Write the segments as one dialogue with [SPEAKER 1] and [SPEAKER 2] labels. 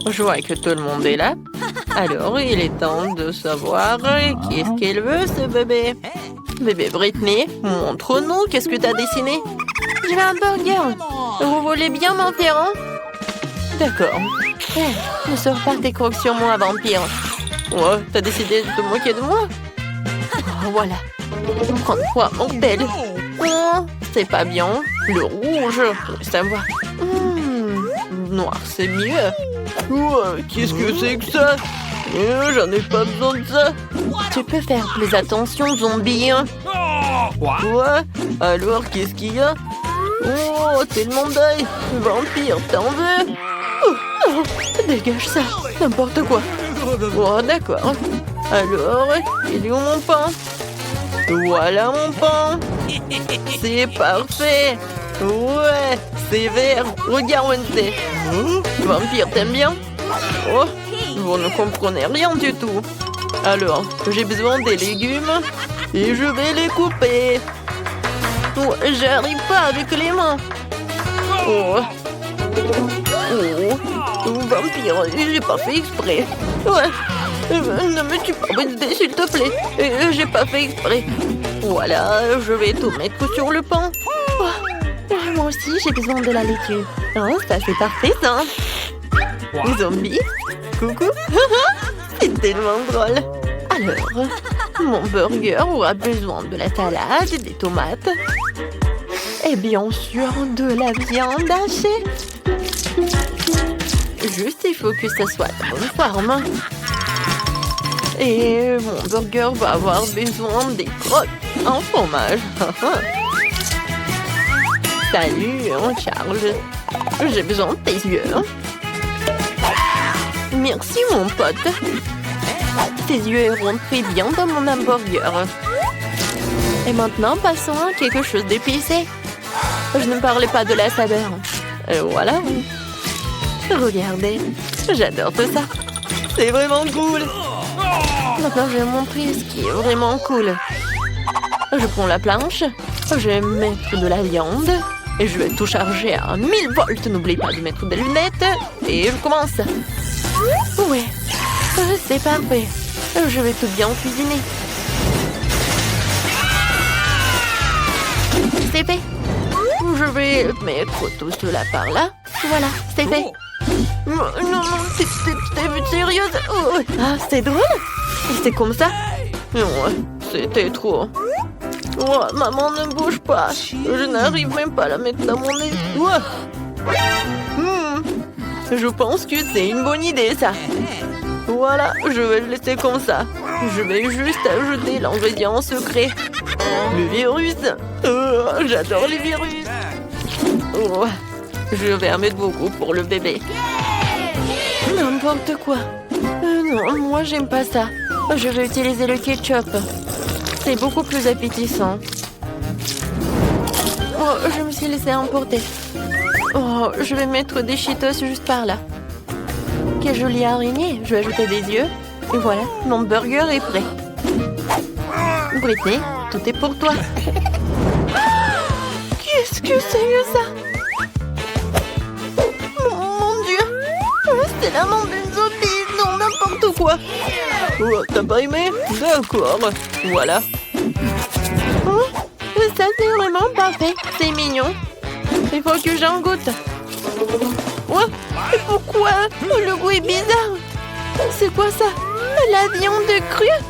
[SPEAKER 1] Je vois que tout le monde est là. Alors, il est temps de savoir qu'est-ce qu'elle veut, ce bébé. Bébé Britney, montre-nous, qu'est-ce que t'as dessiné? Je veux un burger. Vous voulez bien m'en faire un? D'accord. Ne sors pas tes crocs sur moi, vampire. Ouais, t'as décidé de te moquer de moi? Oh, voilà. Prends-toi, mon belle. Oh, c'est pas bien. Le rouge, ça va. Noir, c'est mieux. Ouais, qu'est-ce que c'est que ça? J'en ai pas besoin de ça. Tu peux faire plus attention, zombie. Quoi? Alors, qu'est-ce qu'il y a? Oh, tellement d'œil. Vampire, t'en veux? Oh, dégage ça. N'importe quoi. Oh, d'accord. Alors, il est où mon pain? Voilà mon pain. C'est parfait. Ouais, c'est vert. Regarde, Wednesday. Vampire, t'aimes bien? Oh, vous ne comprenez rien du tout. Alors, j'ai besoin des légumes et je vais les couper. Oh, j'arrive pas avec les mains. Oh. Oh, vampire, j'ai pas fait exprès. Ouais. Ne me tue pas, Wednesday, s'il te plaît. J'ai pas fait exprès. Voilà, je vais tout mettre sur le pain. Oh. Moi aussi, j'ai besoin de la laitue. Oh, ça, c'est parfait, ça. Zombie, coucou. C'est tellement drôle. Alors, mon burger aura besoin de la salade, des tomates et bien sûr de la viande hachée. Juste, il faut que ça soit de bonne forme. Et mon burger va avoir besoin des crottes en fromage. Salut, Charles. J'ai besoin de tes yeux. Merci, mon pote. Tes yeux iront très bien dans mon hamburger. Et maintenant, passons à quelque chose d'épicé. Je ne parlais pas de la saveur. Voilà. Regardez, j'adore tout ça. C'est vraiment cool. Maintenant, je vais montrer ce qui est vraiment cool. Je prends la planche, je vais mettre de la viande et je vais tout charger à 1000 volts. N'oublie pas de mettre des lunettes et je commence. Ouais, c'est parfait. Je vais tout bien cuisiner. C'est fait. Je vais mettre tout cela par là. Voilà, c'est fait. Non, t'es sérieuse? Oh. Ah, c'est drôle. C'est comme ça? Non, c'était trop. Oh, maman, ne bouge pas. Je n'arrive même pas à la mettre dans mon nez. Je pense que c'est une bonne idée, ça. Voilà, je vais le laisser comme ça. Je vais juste ajouter l'ingrédient secret. Le virus. Oh, j'adore les virus. Oh, je vais en mettre beaucoup pour le bébé. N'importe quoi. Non, moi, j'aime pas ça. Je vais utiliser le ketchup. C'est beaucoup plus appétissant. Oh, je me suis laissée emporter. Oh, je vais mettre des Cheetos juste par là. Quelle jolie araignée. Je vais ajouter des yeux. Et voilà, mon burger est prêt. Britney, tout est pour toi. Qu'est-ce que c'est que ça? Mon Dieu. C'est la main d'une zombie. Non, n'importe quoi. Oh, t'as pas aimé? D'accord. Voilà. Oh, ça, c'est vraiment parfait. C'est mignon. Il faut que j'en goûte. Ouais, mais pourquoi? Le goût est bizarre. C'est quoi ça? La viande crue?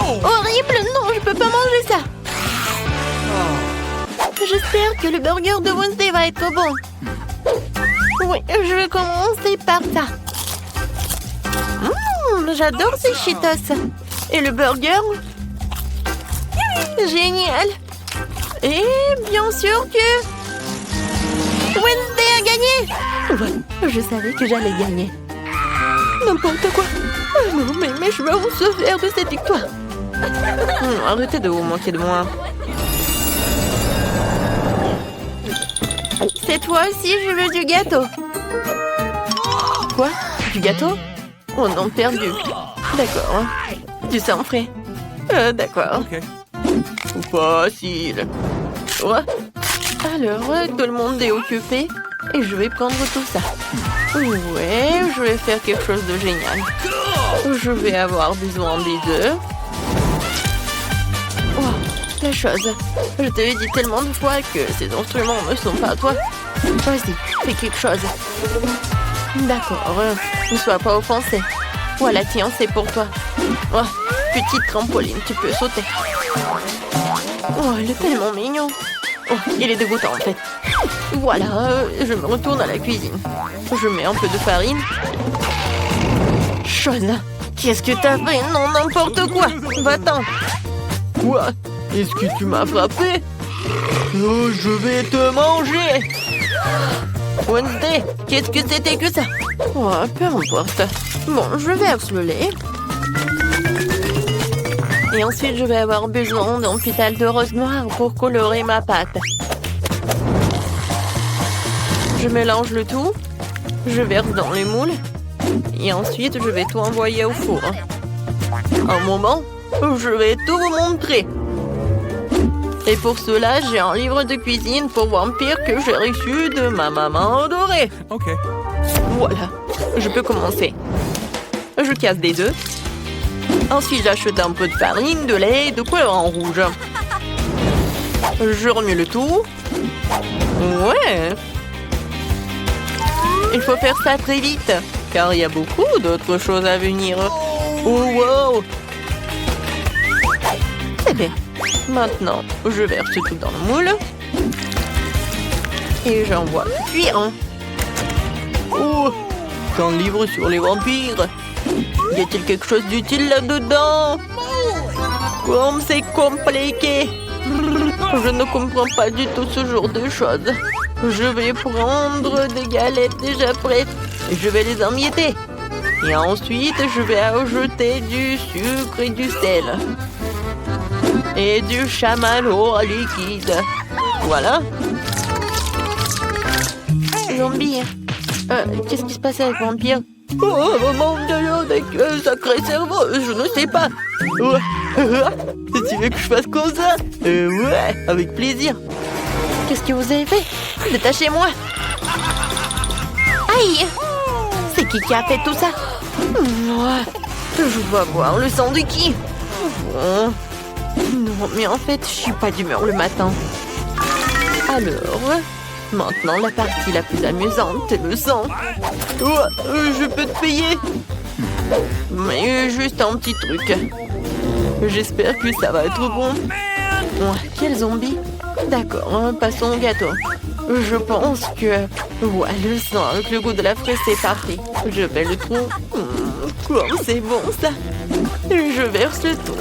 [SPEAKER 1] Horrible! Non, je peux pas manger ça. J'espère que le burger de Wednesday va être bon. Oui, je vais commencer par ça. J'adore ces Cheetos. Et le burger? Génial. Et bien sûr que Wednesday a gagné. Ouais, je savais que j'allais gagner. N'importe quoi. Oh non, mais je vais se faire de cette victoire. Arrêtez de vous moquer de moi. C'est toi aussi, je veux du gâteau. Quoi? Du gâteau? Oh non, perdu. D'accord. Du sang frais. D'accord. Facile. Ouais. Alors, tout le monde est occupé et je vais prendre tout ça. Ouais, je vais faire quelque chose de génial. Je vais avoir besoin des œufs. Oh, la chose. Je te l'ai dit tellement de fois que ces instruments ne sont pas à toi. Vas-y, fais quelque chose. D'accord, ne sois pas offensé. Voilà, tiens, c'est pour toi. Oh, petite trampoline, tu peux sauter. Oh, il est tellement mignon. Oh, il est dégoûtant en fait. Voilà, je me retourne à la cuisine. Je mets un peu de farine. Chose, qu'est-ce que t'as fait? Non, n'importe quoi. Va-t'en. Quoi? Est-ce que tu m'as frappé? Oh, je vais te manger. Wednesday, qu'est-ce que c'était que ça? Oh, peu importe. Bon, je verse le lait. Et ensuite, je vais avoir besoin d'un pétale de rose noir pour colorer ma pâte. Je mélange le tout. Je verse dans les moules. Et ensuite, je vais tout envoyer au four. Un moment, je vais tout vous montrer. Et pour cela, j'ai un livre de cuisine pour vampires que j'ai reçu de ma maman adorée.
[SPEAKER 2] Ok.
[SPEAKER 1] Voilà, je peux commencer. Je casse des œufs. Ensuite, j'achète un peu de farine, de lait et de colorant rouge. Je remue le tout. Ouais. Il faut faire ça très vite, car il y a beaucoup d'autres choses à venir. Oh, wow! C'est bien. Maintenant, je verse tout dans le moule. Et j'envoie cuire. Oh! C'est un livre sur les vampires. Y a-t-il quelque chose d'utile là-dedans? Comme c'est compliqué. Je ne comprends pas du tout ce genre de choses. Je vais prendre des galettes déjà prêtes et je vais les emietter. Et ensuite, je vais ajouter du sucre et du sel. Et du chamallow liquide. Voilà. Zombie. Qu'est-ce qui se passe avec Vampire? Oh, mon Dieu, avec sacré cerveau, je ne sais pas. Tu veux que je fasse comme ça? Ouais, avec plaisir. Qu'est-ce que vous avez fait? Détachez-moi. Aïe! C'est qui a fait tout ça? Je vais voir le sang de qui? Bon. Non, mais en fait, je suis pas d'humeur le matin. Alors, maintenant la partie la plus amusante, le sang. Je peux te payer. Mais juste un petit truc. J'espère que ça va être bon. Quel zombie? D'accord, passons au gâteau. Je pense que... Ouais, le sang avec le goût de la fraise, c'est parfait. Je vais le tout. Comme c'est bon, ça. Je verse le tout.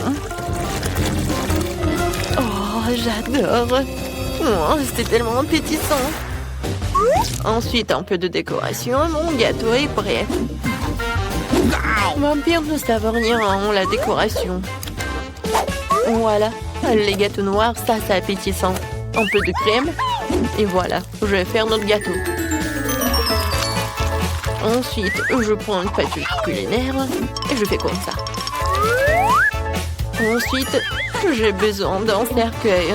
[SPEAKER 1] Oh, j'adore. C'est tellement appétissant. Ensuite, un peu de décoration. Mon gâteau est prêt. Vampire ne savent rien en la décoration. Voilà. Les gâteaux noirs, ça, c'est appétissant. Un peu de crème. Et voilà, je vais faire notre gâteau. Ensuite, je prends une pâte culinaire et je fais comme ça. Ensuite, j'ai besoin d'un cercueil.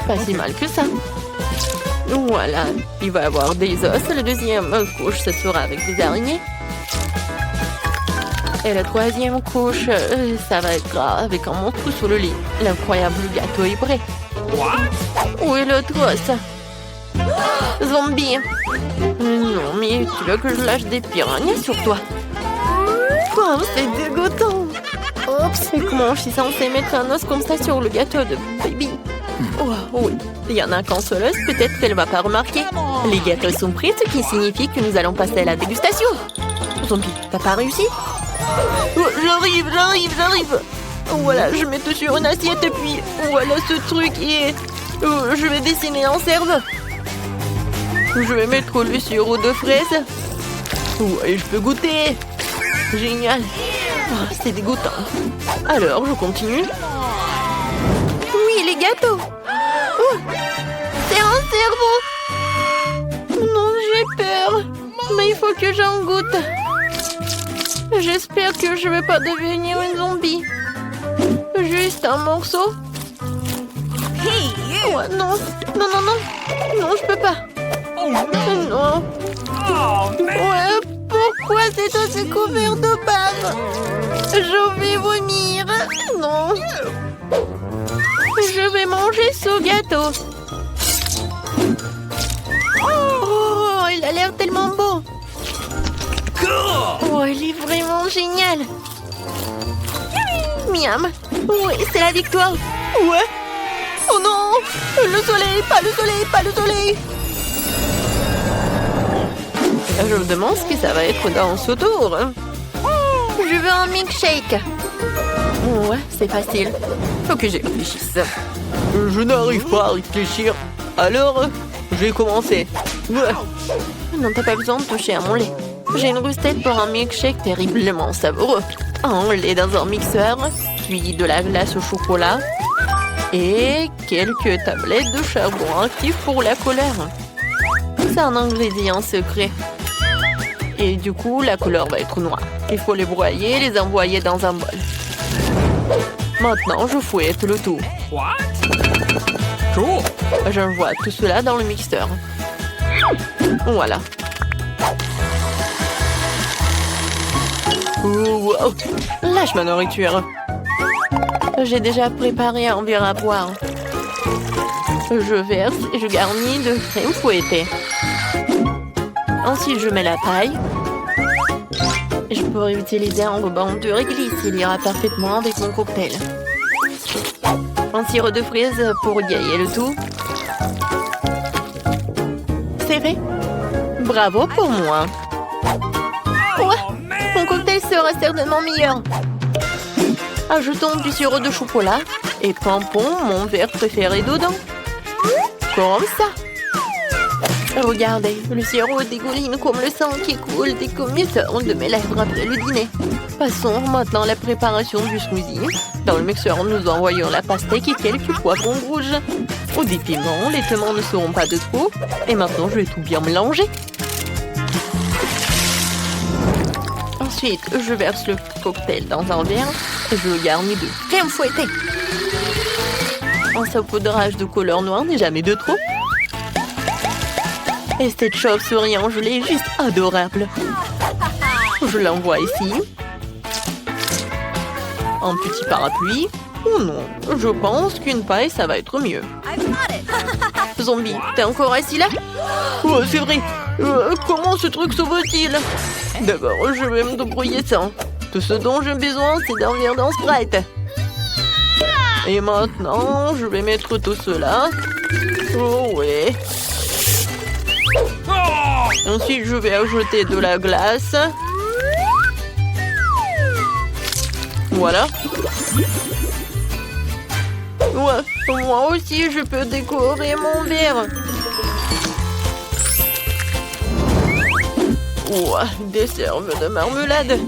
[SPEAKER 1] Pas si mal que ça. Voilà, il va y avoir des os. La deuxième couche, ce sera avec des araignées. Et la troisième couche, ça va être avec un manteau sous le lit. L'incroyable gâteau est prêt. Où est l'autre os? Zombie. Non, mais tu veux que je lâche des piranhas sur toi? Oh, c'est dégoûtant. Oups, et comment je suis censée mettre un os comme ça sur le gâteau de baby? Oh, oui, il y en a qu'un seul os, peut-être qu'elle ne va pas remarquer. Les gâteaux sont prêts, ce qui signifie que nous allons passer à la dégustation. Zombie, t'as pas réussi? Oh, j'arrive. Voilà, je mets tout sur une assiette et puis voilà ce truc et je vais dessiner un cerveau. Je vais mettre le sirop de fraise. Ouais, je peux goûter. Génial. C'est dégoûtant. Alors, je continue. Oui, les gâteaux. C'est un cerveau. Non, j'ai peur. Mais il faut que j'en goûte. J'espère que je ne vais pas devenir une zombie. Juste un morceau. Oh, non, non, non, non. Non, je peux pas. Non. Ouais, pourquoi c'est aussi couvert de bave? Je vais vomir. Non. Je vais manger ce gâteau. Oh, il a l'air tellement beau. Oh, il est vraiment génial. Miam. Oui, c'est la victoire. Ouais. Oh non. Le soleil, pas le soleil, pas le soleil. Je me demande ce que ça va être dans ce tour. Je veux un milkshake. Ouais, c'est facile. Faut que j'y réfléchisse. Je n'arrive pas à réfléchir. Alors, je vais commencer. Ouais. Non, t'as pas besoin de toucher à mon lait. J'ai une recette pour un milkshake terriblement savoureux. Un lait dans un mixeur, puis de la glace au chocolat et quelques tablettes de charbon actif pour la couleur. C'est un ingrédient secret. Et du coup, la couleur va être noire. Il faut les broyer et les envoyer dans un bol. Maintenant, je fouette le tout.
[SPEAKER 2] Cool.
[SPEAKER 1] J'envoie tout cela dans le mixeur. Voilà. Oh, wow. Lâche ma nourriture. J'ai déjà préparé un verre à boire. Je verse et je garnis de crème fouettée. Ensuite, je mets la paille. Je pourrais utiliser un ruban de réglisse. Il ira parfaitement avec mon cocktail. Un sirop de fraises pour égayer le tout. C'est fait. Bravo pour moi. Ouais, mon cocktail sera certainement meilleur. Ajoutons du sirop de chocolat et pompons mon verre préféré dedans. Comme ça. Regardez, le sirop dégouline comme le sang qui coule des commusseurs de mes lèvres après le dîner. Passons maintenant à la préparation du smoothie. Dans le mixeur, nous envoyons la pastèque et quelques poivrons rouges. Au des piments, les piments ne seront pas de trop. Et maintenant, je vais tout bien mélanger. Ensuite, je verse le cocktail dans un verre et je le garnis de crème fouettée. Un saupoudrage de couleur noire n'est jamais de trop. Et cette chauve-souris en gelée est juste adorable. Je l'envoie ici. Un petit parapluie. Oh non, je pense qu'une paille, ça va être mieux. Zombie, t'es encore assis là? Oh, c'est vrai. Comment ce truc s'ouvre-t-il? D'abord, je vais me débrouiller sans. Tout ce dont j'ai besoin, c'est d'un verre dans Sprite. Et maintenant, je vais mettre tout cela. Oh ouais. Ensuite, je vais ajouter de la glace. Voilà. Ouais, moi aussi, je peux décorer mon verre. Ouais, des cerves de marmelade.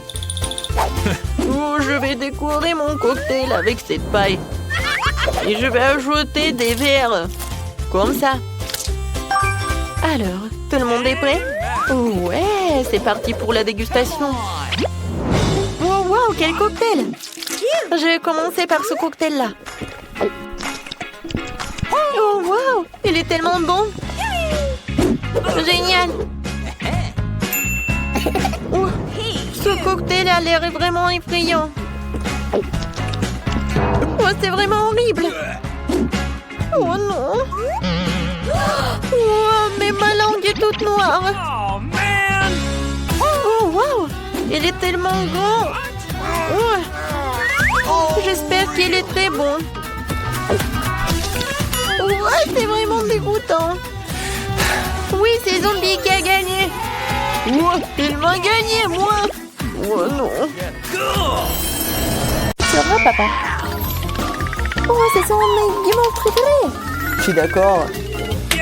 [SPEAKER 1] Oh, je vais décorer mon cocktail avec cette paille. Et je vais ajouter des verres. Comme ça. Alors, tout le monde est prêt? Ouais, c'est parti pour la dégustation. Wow, wow, quel cocktail! Je vais commencer par ce cocktail-là. Oh, wow, il est tellement bon! Génial! Oh, ce cocktail a l'air vraiment effrayant. Oh, c'est vraiment horrible! Oh non! Oh, mais ma langue est toute noire!
[SPEAKER 2] Oh, man!
[SPEAKER 1] Oh, wow! Il est tellement grand! Oh. J'espère qu'il est très bon. Ouais, c'est vraiment dégoûtant. Oui, c'est Zombie qui a gagné. Ouais, il m'a gagné, moi. Oh non. Ça va, papa? Oh, ce sont mes guimauves préférés. Je suis d'accord.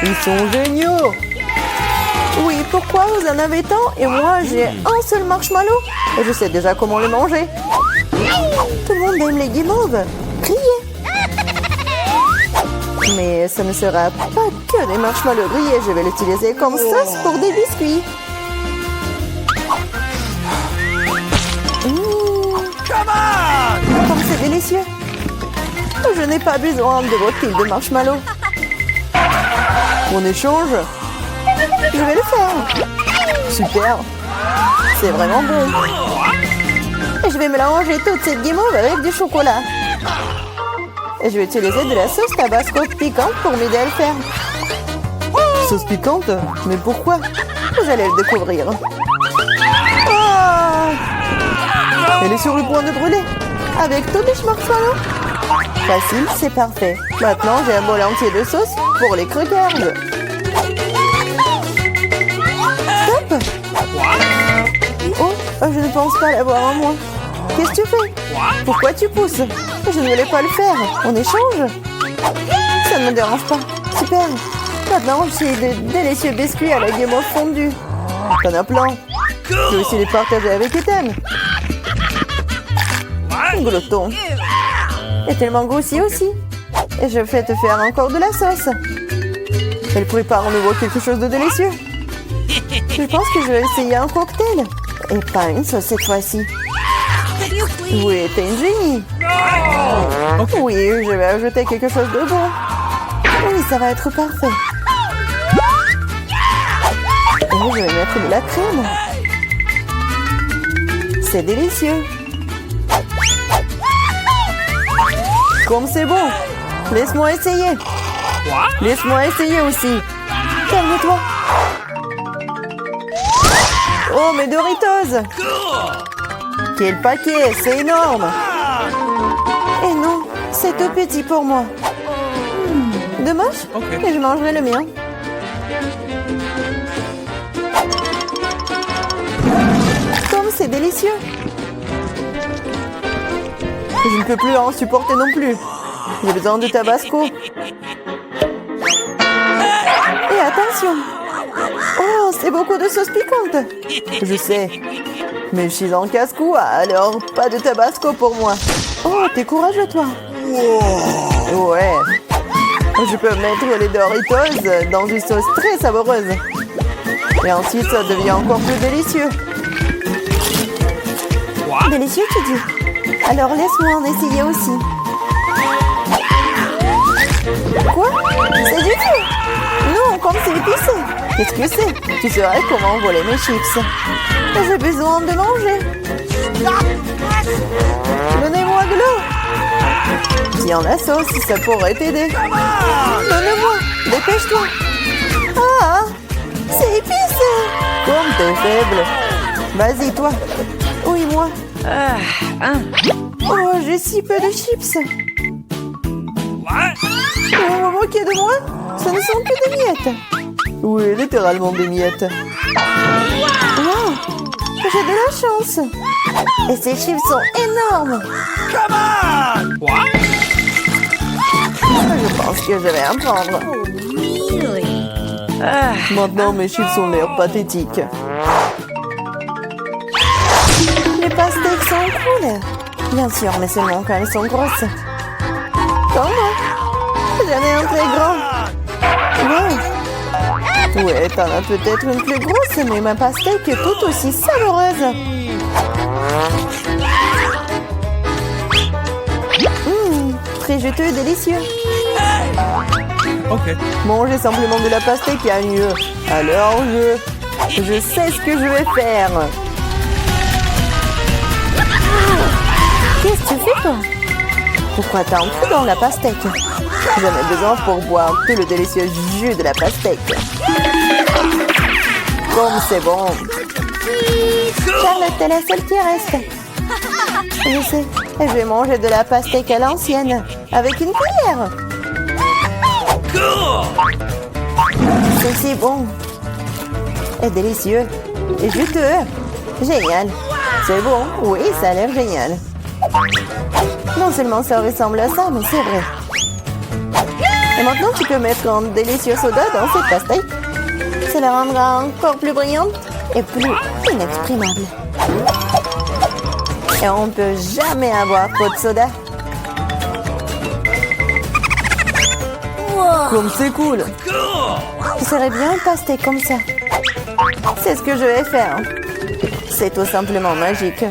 [SPEAKER 1] Ils sont géniaux. Oui, pourquoi vous en avez tant et moi j'ai un seul marshmallow et je sais déjà comment le manger. Tout le monde aime les guimauves. Grillés. Mais ce ne sera pas que des marshmallows grillés. Je vais l'utiliser comme sauce pour des biscuits. Comme c'est délicieux. Je n'ai pas besoin de votre pile de marshmallows.
[SPEAKER 2] On échange? Je vais le faire. Super. C'est vraiment bon. Et je vais mélanger toute cette guimauve avec du chocolat. Et je vais utiliser de la sauce tabasco piquante pour m'aider à le faire. Sauce piquante? Mais pourquoi? Vous allez le découvrir. Ah! Elle est sur le point de brûler. Avec tous les marshmallows. Facile, c'est parfait. Maintenant, j'ai un bol entier de sauce pour les crackers. Stop! Oh, je ne pense pas l'avoir en moi. Qu'est-ce que tu fais? Pourquoi tu pousses? Je ne voulais pas le faire. On échange? Ça ne me dérange pas. Super. Maintenant, j'ai de délicieux biscuits à la guimauve fondue. T'en as plein. Je vais aussi les partager avec Ethan. Glouton. Et tellement grossi aussi. Et je vais te faire encore de la sauce. Elle prépare en nouveau quelque chose de délicieux. Je pense que je vais essayer un cocktail. Et pas une sauce cette fois-ci. Oui, t'es une génie. Oui, je vais ajouter quelque chose de bon. Oui, ça va être parfait. Et je vais mettre de la crème. C'est délicieux. Comme c'est bon. Laisse-moi essayer. Laisse-moi essayer aussi. Calme-toi. Oh, mes Doritos. Quel paquet, c'est énorme. Et non, c'est tout petit pour moi. Dommage, mais je mangerai le mien. Comme c'est délicieux. Je ne peux plus en supporter non plus. J'ai besoin de tabasco. Et attention. Oh, c'est beaucoup de sauce piquante. Je sais. Mais je suis en casse-cou, alors pas de tabasco pour moi. Oh, t'es courageux, toi. Ouais. Je peux mettre les Doritos dans une sauce très savoureuse. Et ensuite, ça devient encore plus délicieux. Délicieux, tu dis? Alors, laisse-moi en essayer aussi. Quoi? C'est du tout? Non, comme c'est épicé. Qu'est-ce que c'est? Tu saurais comment voler mes chips. J'ai besoin de manger. Donnez-moi de l'eau. Tiens, la sauce, ça pourrait t'aider. Donne-moi, dépêche-toi. Ah, c'est épicé. Comme t'es faible. Vas-y, toi. Oui, moi. Oh, j'ai si peu de chips. On va moquer de moi? Ce ne sont que des miettes. Oui, littéralement des miettes. Wow, j'ai de la chance. Et ces chips sont énormes. Je pense que je vais en prendre. Maintenant, mes chips ont l'air pathétiques. Les pastèques sont cool. Bien sûr, mais seulement quand elles sont grosses. Comme moi. J'en ai un très grand. Wow. Ouais, t'en as peut-être une plus grosse, mais ma pastèque est tout aussi savoureuse. Très juteux et délicieux. Manger simplement de la pastèque est mieux. Alors je sais ce que je vais faire. Qu'est-ce que tu fais, toi? Pourquoi t'as un trou dans la pastèque? J'en ai besoin pour boire tout le délicieux jus de la pastèque. Comme c'est bon. Charlotte, t'es la seule qui reste. Je sais, je vais manger de la pastèque à l'ancienne, avec une cuillère. C'est si bon. Et délicieux. Et juteux. Génial. C'est bon. Oui, ça a l'air génial. Non seulement ça ressemble à ça, mais c'est vrai. Et maintenant, tu peux mettre un délicieux soda dans cette pastèque. Ça la rendra encore plus brillante et plus inexprimable. Et on ne peut jamais avoir trop de soda. Wow. Comme c'est cool. Ce serait bien une pastèque comme ça. C'est ce que je vais faire. C'est tout simplement magique.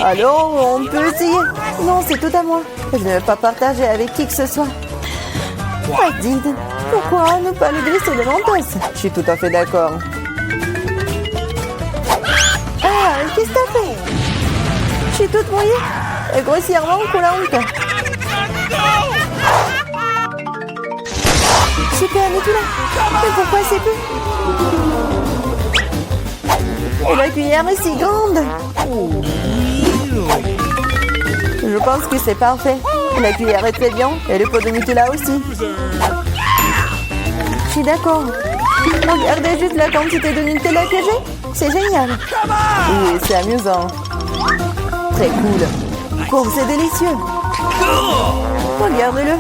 [SPEAKER 2] Alors, on peut essayer. Non, c'est tout à moi. Je ne veux pas partager avec qui que ce soit. Pas digne. Pourquoi ne pas le glisser de Mentos? Je suis tout à fait d'accord. Ah, qu'est-ce que t'as fait? Je suis toute mouillée et grossièrement collante. Super, mais tout là. Mais pourquoi c'est plus? Et la cuillère est si grande. Je pense que c'est parfait. La cuillère est très bien et le pot de Nutella aussi. Je suis d'accord. Regardez juste la quantité de Nutella que j'ai. C'est génial. Oui, c'est amusant. Très cool. Oh, c'est délicieux. Regarde-le.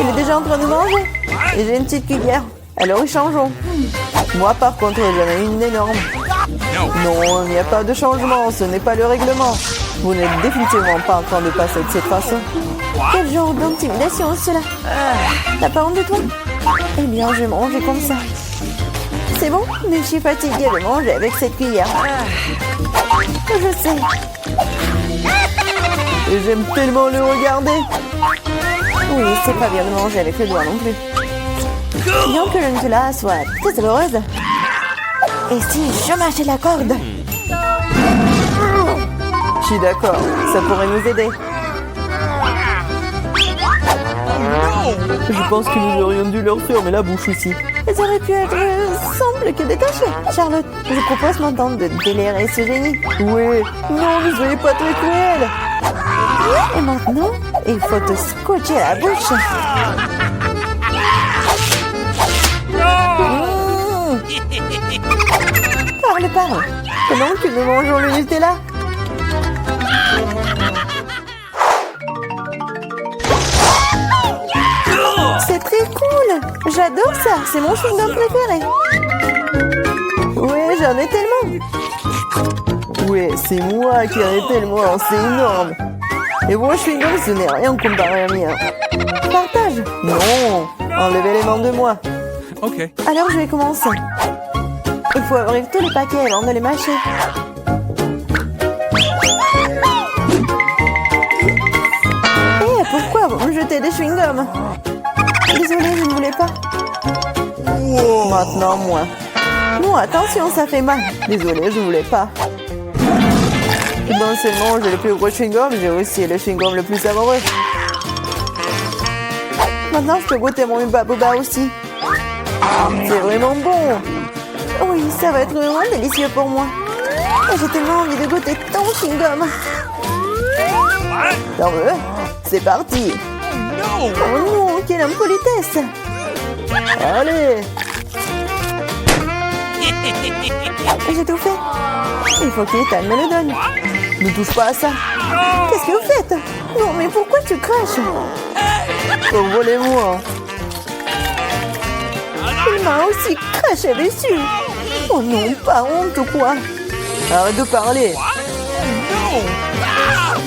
[SPEAKER 2] Il est déjà en train de manger. Et j'ai une petite cuillère. Alors changeons. Moi, par contre, j'en ai une énorme. Non, il n'y a pas de changement. Ce n'est pas le règlement. Vous n'êtes définitivement pas en train de passer de cette façon. Quel genre d'intimidation, cela? T'as pas honte de toi? Eh bien, je vais manger comme ça. C'est bon, mais je suis fatiguée de manger avec cette cuillère. Je sais. Et j'aime tellement le regarder. Oui, c'est pas bien de manger avec le doigt non plus. Bien que le Nutella soit très douloureuse. Et si je mâchais la corde? Je suis d'accord, ça pourrait nous aider. Je pense que nous aurions dû leur fermer la bouche aussi. Elles auraient pu être simples que détachées. Charlotte, je propose maintenant de délirer ce génie. Oui, non, ne soyez pas très cruel. Et maintenant, il faut te scotcher la bouche. Parle. Pendant que nous mangeons le Nutella. C'est très cool. J'adore ça. C'est mon chewing-gum préféré. Ouais, j'en ai tellement. Ouais, c'est moi qui en ai tellement. C'est énorme. Et mon chewing-gum, ce n'est rien comparé à mien. Partage. Non. Enlevez les mains de moi.
[SPEAKER 3] Ok.
[SPEAKER 2] Alors, je vais commencer. Il faut ouvrir tous les paquets avant de les mâcher. Eh, pourquoi vous me jetez des chewing-gums? Désolée, je ne voulais pas. Maintenant, moi. Non, attention, ça fait mal. Désolée, je ne voulais pas. Non seulement j'ai le plus gros chewing-gum, j'ai aussi le chewing-gum le plus savoureux. Maintenant, je peux goûter mon Hubba Bubba aussi. C'est vraiment bon. Oui, ça va être vraiment délicieux pour moi. J'ai tellement envie de goûter ton chewing-gum. T'en veux? C'est parti. Oh non, quelle impolitesse. Allez. J'ai tout fait. Il faut qu'Ethan me le donne. Ne touche pas à ça. Qu'est-ce que vous faites? Non, mais pourquoi tu craches? Oh, volez-moi. Il m'a aussi craché dessus. Oh non, pas honte ou quoi? Arrête de parler.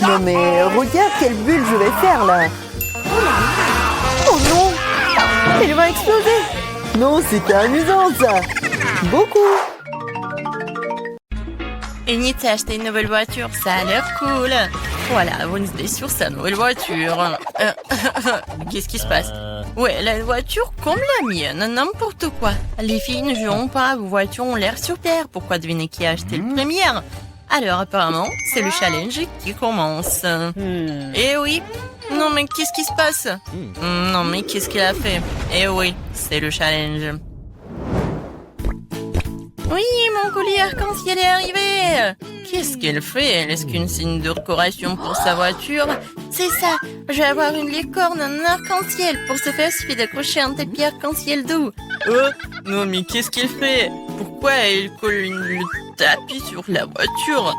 [SPEAKER 2] Non mais regarde quelle bulle je vais faire là. Oh non, il va exploser. Non, c'était amusant ça. Beaucoup.
[SPEAKER 1] Amy t'a acheté une nouvelle voiture, ça a l'air cool. Voilà, Wednesday sur sa nouvelle voiture. Qu'est-ce qui se passe? Ouais, la voiture comme la mienne, n'importe quoi. Les filles ne joueront pas, vos voitures ont l'air super. Pourquoi deviner qui a acheté le premier? Alors apparemment, c'est le challenge qui commence. Eh oui. Non mais qu'est-ce qui se passe? Non mais qu'est-ce qu'il a fait? Eh oui, c'est le challenge. Oui, mon collier arc-en-ciel est arrivé. Qu'est-ce qu'elle fait? Elle est-ce qu'une signe de décoration pour sa voiture? C'est ça, je vais avoir une licorne en arc-en-ciel. Pour ce faire, il suffit d'accrocher un tapis arc-en-ciel doux. Non mais qu'est-ce qu'elle fait? Pourquoi elle colle le tapis sur la voiture?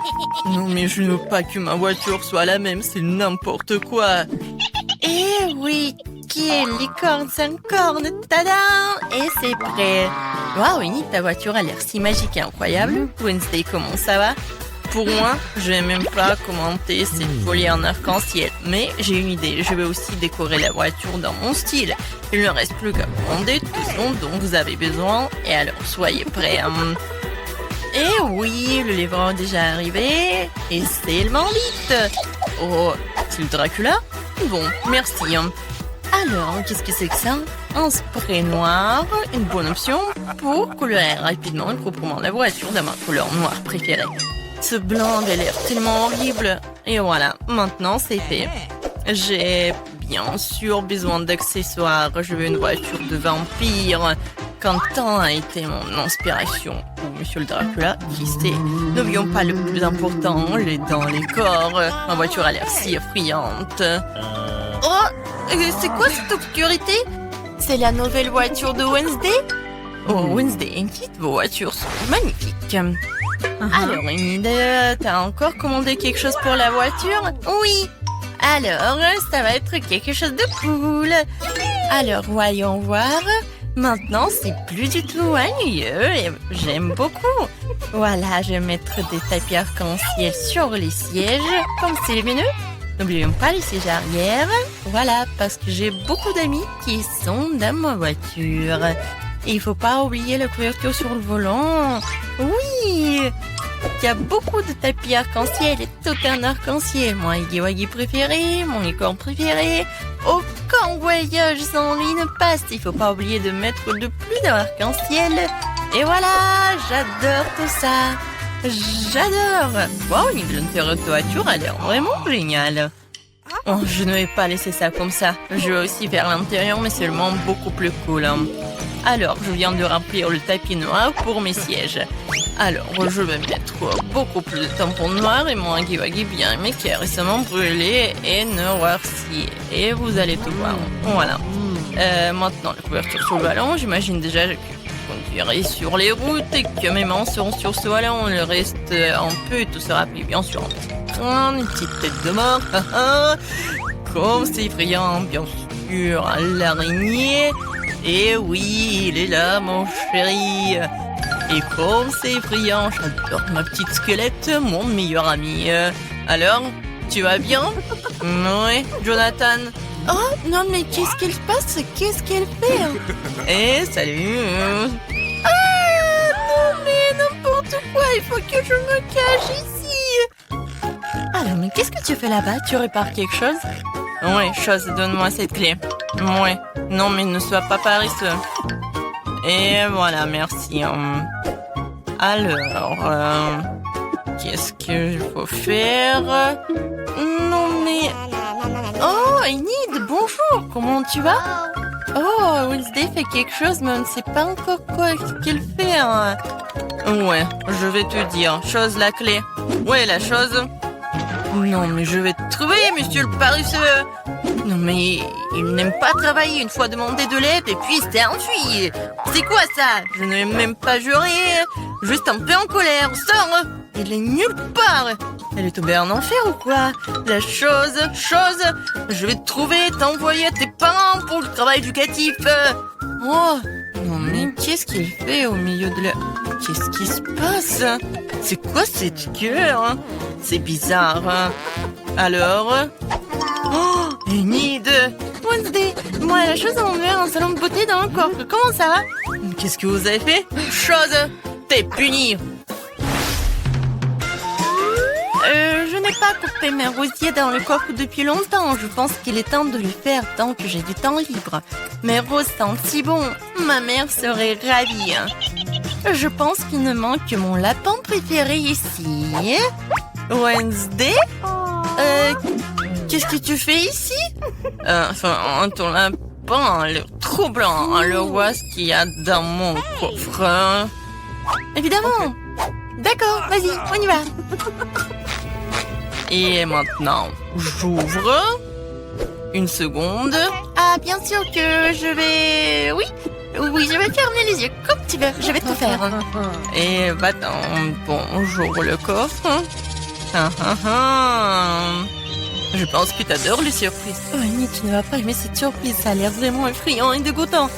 [SPEAKER 1] Non mais je ne veux pas que ma voiture soit la même, c'est n'importe quoi. Eh oui, qui est licorne sans corne? Tadam! Et c'est prêt. Waouh, Winnie, ta voiture a l'air si magique et incroyable. Wednesday, comment ça va? Pour moi, je vais même pas commenter cette folie en arc-en-ciel. Mais j'ai une idée, je vais aussi décorer la voiture dans mon style. Il ne reste plus qu'à commander tout ce dont vous avez besoin. Et alors, soyez prêts. Et oui, le livreur est déjà arrivé. Et c'est le bandit. Oh, c'est le Dracula? Bon, merci. Alors, qu'est-ce que c'est que ça? un spray noir, une bonne option pour colorer rapidement et proprement la voiture de ma couleur noire préférée. Ce blanc avait l'air tellement horrible. Et voilà, maintenant c'est fait. J'ai bien sûr besoin d'accessoires. Je veux une voiture de vampire. Quentin a été mon inspiration. Ou Monsieur le Dracula, qui sait. N'oublions pas le plus important, les dents, les corps. Ma voiture a l'air si effrayante. Oh, c'est quoi cette obscurité? C'est la nouvelle voiture de Wednesday? Oh, Wednesday, toutes vos voitures sont magnifiques. Alors, Enid, t'as encore commandé quelque chose pour la voiture? Oui. Alors, ça va être quelque chose de cool. Alors, voyons voir. Maintenant, c'est plus du tout ennuyeux et j'aime beaucoup. Voilà, je vais mettre des tapis arc-en-ciel sur les sièges, comme c'est lumineux. N'oublions pas les sièges arrière. Voilà, parce que j'ai beaucoup d'amis qui sont dans ma voiture. Et il faut pas oublier la couverture sur le volant. Oui! Il y a beaucoup de tapis arc-en-ciel et tout un arc-en-ciel. Mon Huggy préféré, mon licorne préféré. Aucun voyage sans lui ne passe. Il faut pas oublier de mettre de plus d'arc-en-ciel. Et voilà, j'adore tout ça. J'adore. Wow, l'intérieur de voiture a l'air vraiment génial. Oh, je ne vais pas laisser ça comme ça. Je vais aussi faire l'intérieur, mais seulement beaucoup plus cool. Alors, je viens de remplir le tapis noir pour mes sièges. Alors, je vais mettre beaucoup plus de tampons noirs et mon Huggy bien aimé qui est récemment brûlé et noirci. Et vous allez tout voir. Voilà. Maintenant, la couverture sur le ballon. J'imagine déjà que je conduirai sur les routes et que mes mains seront sur ce ballon. Le reste, un peu, tout sera pris bien sûr en petit train, une petite tête de mort. Comme c'est effrayant, bien sûr. L'araignée. Et oui, il est là, mon chéri. Et comme c'est effrayant, j'adore ma petite squelette, mon meilleur ami. Alors, tu vas bien? Oui, Jonathan. Oh, non, mais qu'est-ce qu'elle passe? Qu'est-ce qu'elle fait? Eh, salut. Ah, non, mais n'importe quoi, il faut que je me cache ici. Alors, mais qu'est-ce que tu fais là-bas? Tu répares quelque chose? Oui, chose, donne-moi cette clé. Oui, non, mais ne sois pas paresseux. Et voilà, merci. Alors, qu'est-ce qu'il faut faire? Non, mais... Oh, Enid, bonjour, comment tu vas? Oh, Wednesday fait quelque chose, mais on ne sait pas encore quoi qu'elle fait. Ouais, je vais te dire. Chose, la clé. Ouais, la chose... Non, mais je vais te trouver, monsieur le paresseux. Non, mais il n'aime pas travailler. Une fois demandé de l'aide et puis s'est enfui. C'est quoi ça? Je n'ai même pas juré. Juste un peu en colère. Sors. Il est nulle part. Elle est tombée en enfer ou quoi? La chose. Je vais te trouver, t'envoyer à tes parents pour le travail éducatif. Oh, non, mais qu'est-ce qu'il fait au milieu de la... Qu'est-ce qui se passe? C'est quoi cette gueule? C'est bizarre. Alors... Oh, Enid! Wednesday, moi, la chose a ouvert un salon de beauté dans le coffre. Comment ça va? Qu'est-ce que vous avez fait? Chose! T'es puni! Je n'ai pas coupé mes rosiers dans le coffre depuis longtemps. Je pense qu'il est temps de le faire tant que j'ai du temps libre. Mes roses sentent si bon. Ma mère serait ravie. Je pense qu'il ne manque que mon lapin préféré ici. Wednesday? Qu'est-ce que tu fais ici? Ton lapin a l'air trop blanc. Alors, vois ce qu'il y a dans mon coffre. Évidemment. D'accord, vas-y, on y va. Et maintenant, j'ouvre. Une seconde. Ah, bien sûr que je vais... Oui, je vais fermer les yeux comme tu veux. Je vais tout faire. Et va-t'en. Bon, j'ouvre le coffre. Je pense que t'adores les surprises. Oh, Annie, tu ne vas pas aimer cette surprise. Ça a l'air vraiment effrayant et dégoûtant.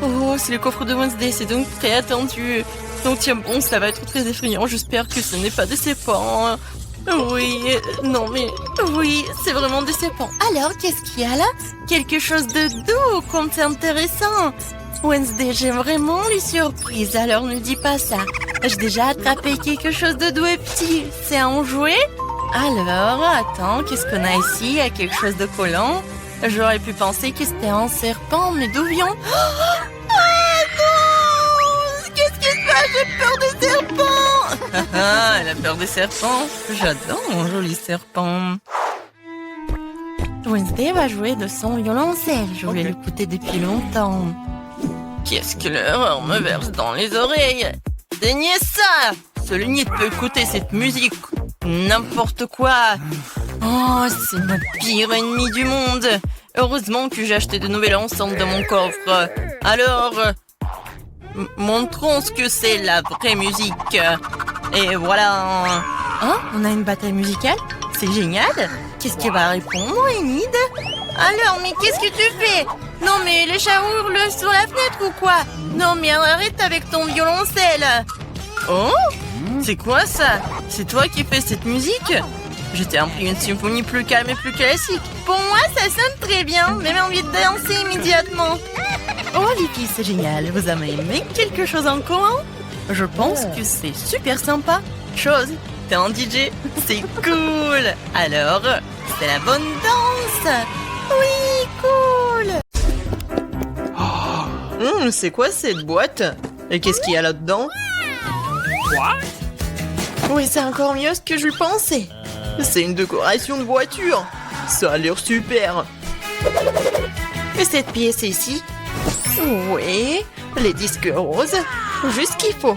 [SPEAKER 1] Oh, c'est le coffre de Wednesday. C'est donc très attendu. Donc tiens bon, ça va être très effrayant. J'espère que ce n'est pas décevant. Oui, non mais... Oui, c'est vraiment décevant. Alors, qu'est-ce qu'il y a là? Quelque chose de doux, comme c'est intéressant. Wednesday, j'aime vraiment les surprises, alors ne dis pas ça. J'ai déjà attrapé quelque chose de doux et petit. C'est un jouet? Alors, attends, qu'est-ce qu'on a ici? Il y a quelque chose de collant. J'aurais pu penser que c'était un serpent, mais d'où vient... Ah non! Qu'est-ce qui se passe? J'ai peur des serpents! Ah, elle a peur des serpents. J'adore mon joli serpent. Wednesday va jouer de son violoncelle. Je voulais l'écouter depuis longtemps. Qu'est-ce que l'horreur me verse dans les oreilles? Saignez ça! Seul Nid peut écouter cette musique. N'importe quoi. Oh, c'est le pire ennemi du monde. Heureusement que j'ai acheté de nouvelles enceintes dans mon coffre. Alors, montrons ce que c'est la vraie musique. Et voilà. Hein? On a une bataille musicale? C'est génial. Qu'est-ce qu'il va répondre, Enid? Alors, mais qu'est-ce que tu fais? Non, mais les chats hurlent sur la fenêtre ou quoi? Non, mais arrête avec ton violoncelle. Oh? C'est quoi ça? C'est toi qui fais cette musique? Je t'ai appris une symphonie plus calme et plus classique. Pour moi, ça sonne très bien. Même envie de danser immédiatement. Oh, les filles, c'est génial. Vous avez aimé quelque chose en commun? Je pense que c'est super sympa. Chose, t'es un DJ. C'est cool. Alors, c'est la bonne danse. Oui, cool. C'est quoi cette boîte? Et qu'est-ce qu'il y a là-dedans? Oui, c'est encore mieux ce que je pensais. C'est une décoration de voiture. Ça a l'air super. Et cette pièce ici? Oui, les disques roses. Juste ce qu'il faut.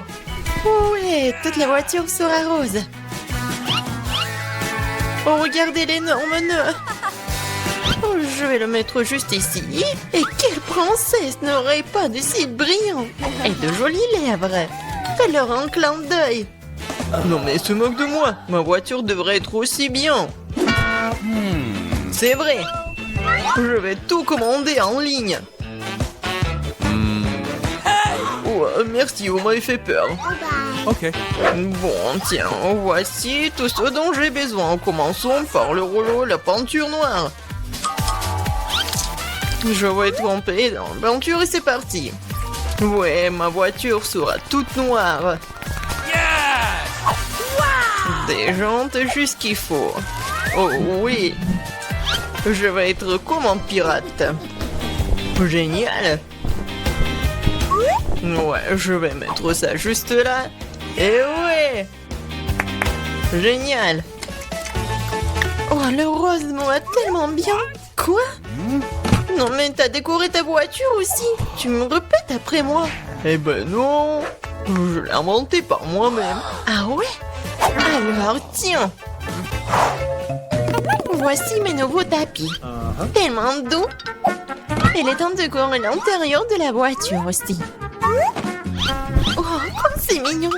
[SPEAKER 1] Oui, toute la voiture sera rose. Oh, regardez l'énorme nœud. Oh, je vais le mettre juste ici. Et quelle princesse n'aurait pas de cils brillants et de jolies lèvres? Fais-leur un clin d'œil. Non mais se moque de moi. Ma voiture devrait être aussi bien. C'est vrai. Je vais tout commander en ligne. Oh, merci, vous m'avez fait peur.
[SPEAKER 3] Ok.
[SPEAKER 1] Bon, tiens, voici tout ce dont j'ai besoin. Commençons par le rouleau, la peinture noire. Je vais tremper dans la peinture et c'est parti. Ouais, ma voiture sera toute noire. Des jantes juste qu'il faut. Oh oui. Je vais être comme un pirate. Génial. Ouais, je vais mettre ça juste là. Et ouais. Génial. Oh, le rose me va tellement bien. Quoi? Non mais t'as décoré ta voiture aussi. Tu me répètes après moi. Eh ben non. Je l'ai inventé par moi-même. Ah ouais? Alors tiens. Voici mes nouveaux tapis. Tellement doux. Et les temps de décorer l'intérieur de la voiture aussi. Oh, comme c'est mignon.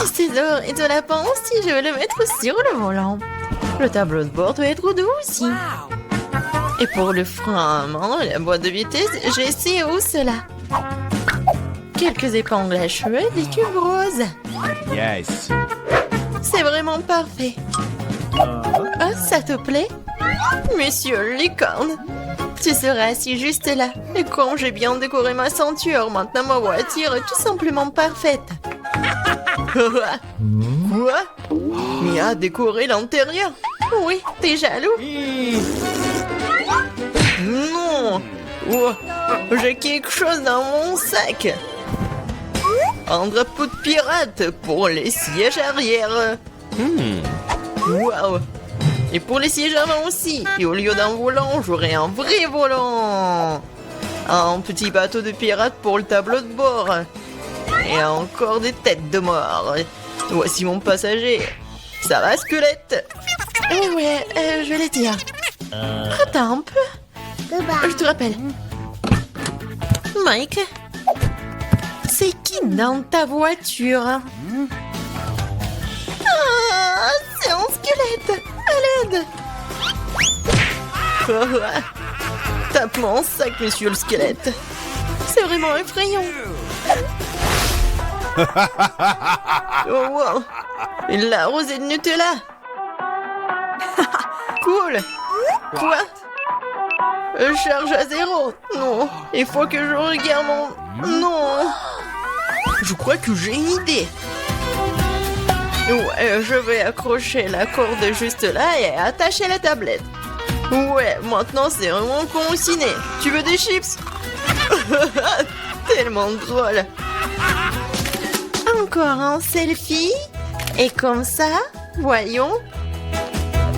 [SPEAKER 1] Et ces d'or et de lapin aussi, je vais le mettre sur le volant. Le tableau de bord doit être doux aussi. Et pour le frein à main et la boîte de vitesse, j'ai ces housses-là. Quelques épingles à cheveux et des cubes roses.
[SPEAKER 3] Yes.
[SPEAKER 1] C'est vraiment parfait. Oh, ça te plaît? Monsieur Licorne, tu seras assis juste là. Et comme j'ai bien décoré ma ceinture, maintenant ma voiture est tout simplement parfaite. Quoi? Mia a décoré l'intérieur? Oui, t'es jaloux? Non! Oh, j'ai quelque chose dans mon sac. Un drapeau de pirate pour les sièges arrière. Waouh! Et pour les sièges avant aussi. Et au lieu d'un volant, j'aurai un vrai volant. Un petit bateau de pirate pour le tableau de bord. Et encore des têtes de mort. Voici mon passager. Ça va, squelette? Eh ouais, je vais les dire. Attends un peu. Je te rappelle. Mike, c'est qui dans ta voiture? Ah, c'est un squelette. À l'aide. Tape mon sac, monsieur le squelette. C'est vraiment effrayant. Oh wow. La rosée de Nutella. Cool. Quoi? Charge à 0. Non, il faut que je regarde mon... Non. Je crois que j'ai une idée. Ouais, je vais accrocher la corde juste là et attacher la tablette. Ouais, maintenant c'est vraiment con au ciné. Tu veux des chips? Tellement drôle. Encore un selfie. Et comme ça, voyons.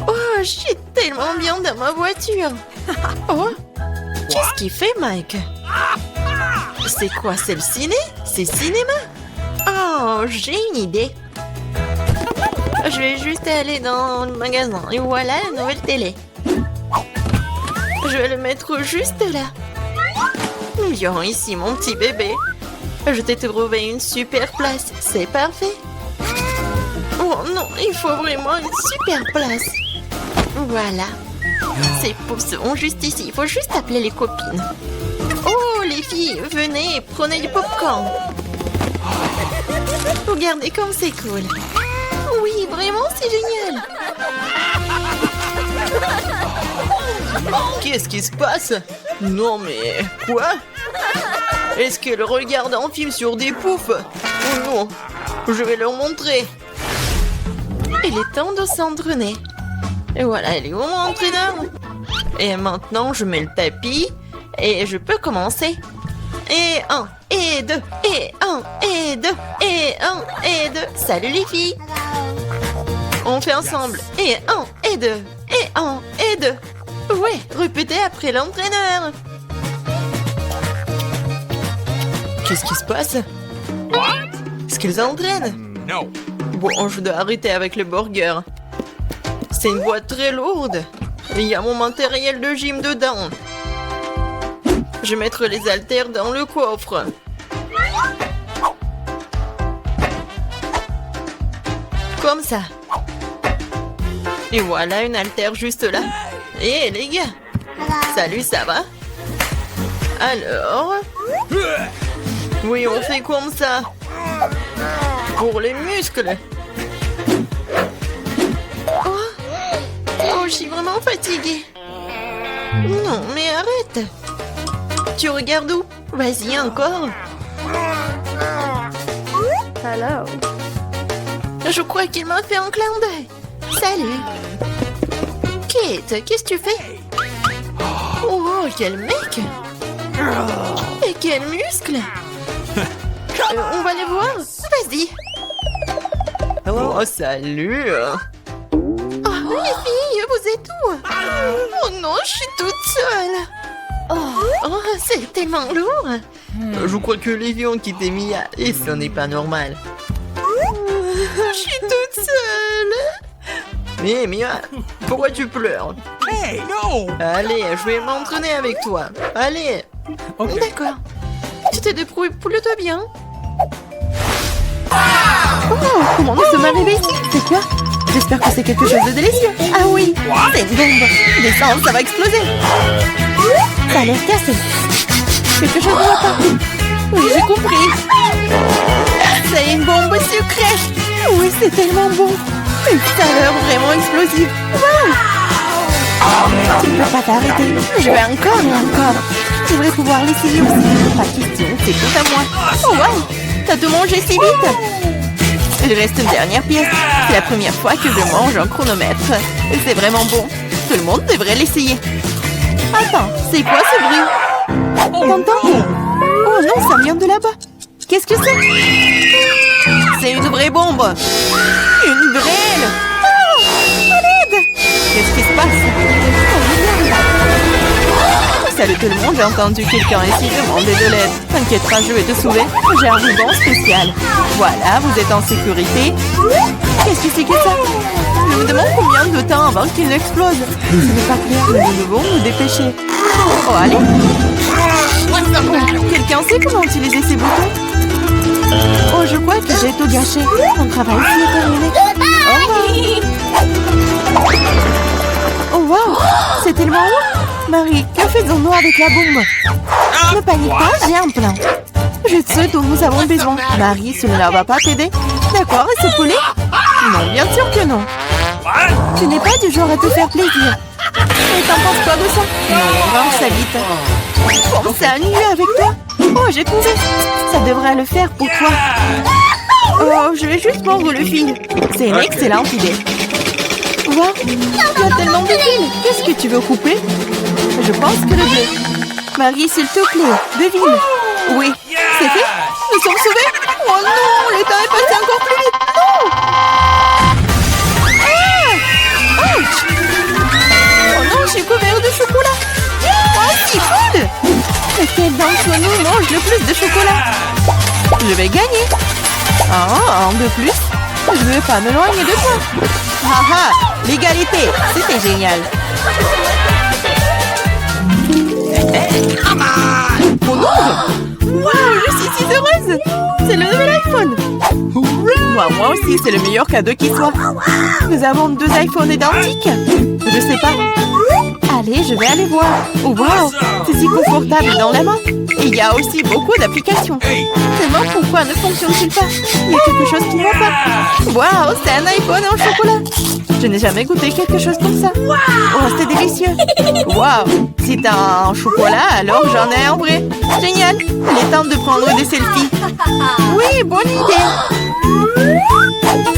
[SPEAKER 1] Oh, je suis tellement bien dans ma voiture. Oh, qu'est-ce qu'il fait, Mike? C'est quoi, c'est le ciné? C'est cinéma? Oh, j'ai une idée. Je vais juste aller dans le magasin. Et voilà la nouvelle télé. Je vais le mettre juste là. Viens ici, mon petit bébé. Je t'ai trouvé une super place. C'est parfait. Oh non, il faut vraiment une super place. Voilà. Ces poufs sont juste ici. Il faut juste appeler les copines. Oh, les filles, venez, prenez du popcorn. Regardez comme c'est cool. Oui, vraiment, c'est génial. Qu'est-ce qui se passe? Non, mais quoi? Est-ce qu'elle regarde un film sur des poufs? Oh non, je vais leur montrer. Il est temps de s'entraîner. Et voilà, elle est où mon entraîneur? Et maintenant, je mets le tapis et je peux commencer. Et 1, et 2, et 1, et 2, et 1, et 2. Salut les filles. On fait ensemble. Et 1, et 2, et 1, et 2. Ouais, répétez après l'entraîneur. Qu'est-ce qui se passe? Est-ce qu'ils entraînent?
[SPEAKER 3] No.
[SPEAKER 1] Bon, je dois arrêter avec le burger. C'est une boîte très lourde. Il y a mon matériel de gym dedans. Je vais mettre les haltères dans le coffre. Comme ça. Et voilà une haltère juste là. Et les gars. Salut, ça va? Alors? Oui, on fait comme ça. Pour les muscles. Oh, je suis vraiment fatiguée. Non, mais arrête. Tu regardes où? Vas-y, encore.
[SPEAKER 2] Hello.
[SPEAKER 1] Je crois qu'il m'a fait un clin d'œil. Salut. Kate, qu'est-ce que tu fais? Oh, quel mec. Et quel muscle. On va les voir. Vas-y. Oh, salut. Oh, les filles, vous êtes où? Oh non, je suis toute seule. Oh, c'est tellement lourd. Je crois que les filles ont quitté Mia et ce n'est pas normal. Je suis toute seule. Mais Mia, pourquoi tu pleures?
[SPEAKER 3] Hey, no.
[SPEAKER 1] Allez, je vais m'entraîner avec toi. Allez.
[SPEAKER 3] Okay.
[SPEAKER 1] D'accord. Tu t'es débrouillé plutôt bien.
[SPEAKER 2] Oh, comment nous sommes arrivés ici? C'est quoi? J'espère que c'est quelque chose de délicieux. Ah oui, c'est une bombe. Descends, ça va exploser. Ça a l'air cassé. Quelque chose ne va pas. Oui, j'ai compris. C'est une bombe sucrée. Oui, c'est tellement bon. Une saveur vraiment explosive. Wow. Tu ne peux pas t'arrêter. Je vais encore et encore. Je voudrais pouvoir l'essayer aussi. Pas question, c'est tout à moi. Oh wow, t'as tout mangé si vite. Il reste une dernière pièce. C'est la première fois que je mange un chronomètre. Et c'est vraiment bon. Tout le monde devrait l'essayer. Attends, c'est quoi ce bruit? T'entends? Oh non, ça vient de là-bas. Qu'est-ce que c'est?
[SPEAKER 1] C'est une vraie bombe.
[SPEAKER 2] Une grêle. Oh, à l'aide. Qu'est-ce qui se passe? Salut tout le monde, j'ai entendu quelqu'un ici demander de l'aide. T'inquiète pas, je vais te sauver. J'ai un ruban spécial. Voilà, vous êtes en sécurité. Qu'est-ce que c'est que ça? Je me demande combien de temps avant qu'il n'explose. Ce n'est pas clair, mais nous devons nous dépêcher. Oh, allez. Quelqu'un sait comment utiliser ces boutons? Oh, je crois que j'ai tout gâché. Mon travail ici est terminé. Au revoir. Oh, wow. C'est tellement haut. Marie, que faisons-nous avec la bombe? Ne panique pas, j'ai un plan. Je sais dont nous avons besoin. Marie, cela ne va pas t'aider? D'accord, et ce poulet? Non, bien sûr que non. Tu n'es pas du genre à te faire plaisir. Mais t'en penses quoi de ça? Non, range ça vite. Comme ça, mieux avec toi? Oh, j'ai trouvé. Ça devrait le faire pour toi. Oh, je vais juste mordre le fil. C'est une excellente idée. Wow, tu as tellement de fils. Qu'est-ce que tu veux couper? Je pense que le bleu. Marie, s'il te plaît, devine. Oui, c'est fait. Nous sommes sauvés. Oh non, le temps est passé encore plus vite. Non. Ah! Ouch! Oh non, j'ai couvert de chocolat. Oh, c'est cool. Lequel d'entre nous mange le plus de chocolat? Je vais gagner. Ah, un de plus. Je ne veux pas m'éloigner de toi. Ah ah, l'égalité, c'était génial. Oh non! Wow, je suis si heureuse! C'est le nouvel iPhone! Moi aussi, c'est le meilleur cadeau qui soit. Nous avons 2 iPhones identiques. Je sais pas. Allez, je vais aller voir. Oh wow, c'est si confortable dans la main. Et il y a aussi beaucoup d'applications. Seulement, pourquoi ne fonctionne-t-il pas? Il y a quelque chose qui ne va pas. Wow, c'est un iPhone en chocolat. Je n'ai jamais goûté quelque chose comme ça. Oh, c'est délicieux. Wow, si t'as un chocolat, alors j'en ai un vrai. Génial. Il est temps de prendre des selfies. Oui, bonne idée.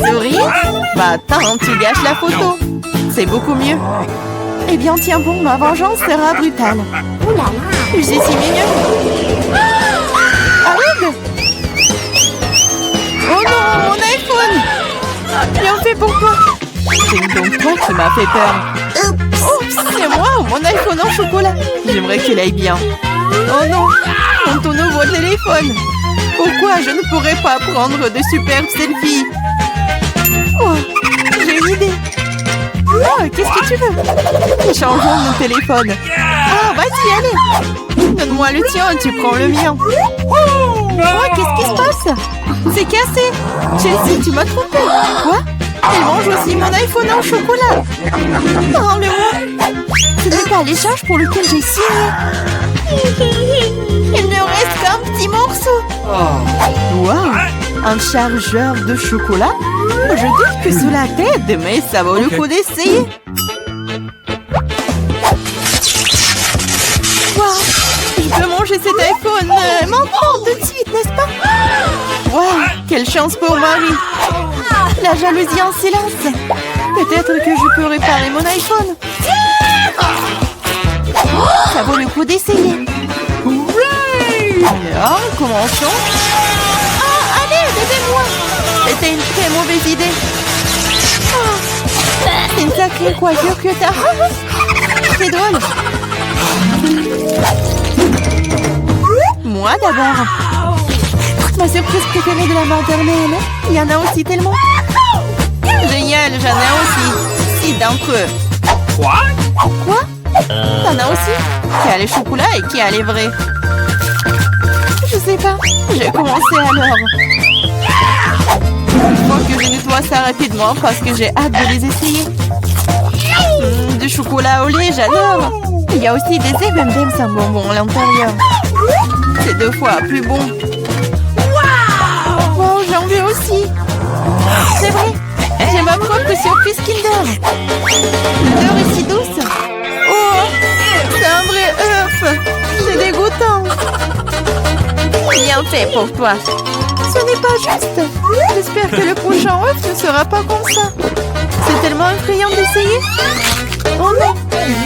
[SPEAKER 2] Sourire? Bah attends, tu gâches la photo. C'est beaucoup mieux. Eh bien, tiens bon, ma vengeance sera brutale. Ouh là là. C'est si mignon. Arrête! Oh non, mon iPhone! Bien fait pour toi. C'est donc toi qui m'as fait peur. Oups, c'est moi ou mon iPhone en chocolat? J'aimerais qu'il aille bien. Oh non, mon nouveau téléphone. Pourquoi je ne pourrais pas prendre de superbes selfies? Oh, j'ai une idée. Oh, qu'est-ce que tu veux? Échangeons nos téléphones. Ah, vas-y, allez. Donne-moi le tien, tu prends le mien. Oh, qu'est-ce qui se passe? C'est cassé. Chelsea, tu m'as trompé. Quoi? Elle mange aussi mon iPhone en chocolat. Rends-le-moi. Ce n'est pas l'échange pour lequel j'ai signé. Il ne reste qu'un petit morceau. Wow, un chargeur de chocolat? Je doute que cela t'aide, mais ça vaut le coup d'essayer. Wow, je peux manger cet iPhone maintenant, tout de suite, n'est-ce pas? Wow, quelle chance pour Marie. La jalousie en silence. Peut-être que je peux réparer mon iPhone. Ça vaut le coup d'essayer. Alors, commençons. Ah, allez, aidez-moi. C'était une très mauvaise idée. Oh, c'est une sacrée coiffure que t'as. C'est drôle. Moi d'abord. Ma surprise préférée de la maternelle. Il y en a aussi tellement. Génial, j'en ai aussi. 6 d'entre eux. Quoi? T'en as aussi? Qui a les chocolats et qui a les vrais? Je sais pas. J'ai commencé alors. Il faut que je nettoie ça rapidement parce que j'ai hâte de les essayer. Du chocolat au lait, j'adore. Il y a aussi des M&M's sans bonbons à l'intérieur. C'est 2 fois plus bon. Wow, j'en veux aussi. C'est vrai. J'ai ma propre surprise Kinder. L'odeur est si douce. Oh, c'est un vrai œuf. C'est dégoûtant. Bien fait pour toi. Ce n'est pas juste. J'espère que le prochain œuf ne sera pas comme ça. C'est tellement effrayant d'essayer. Oh non,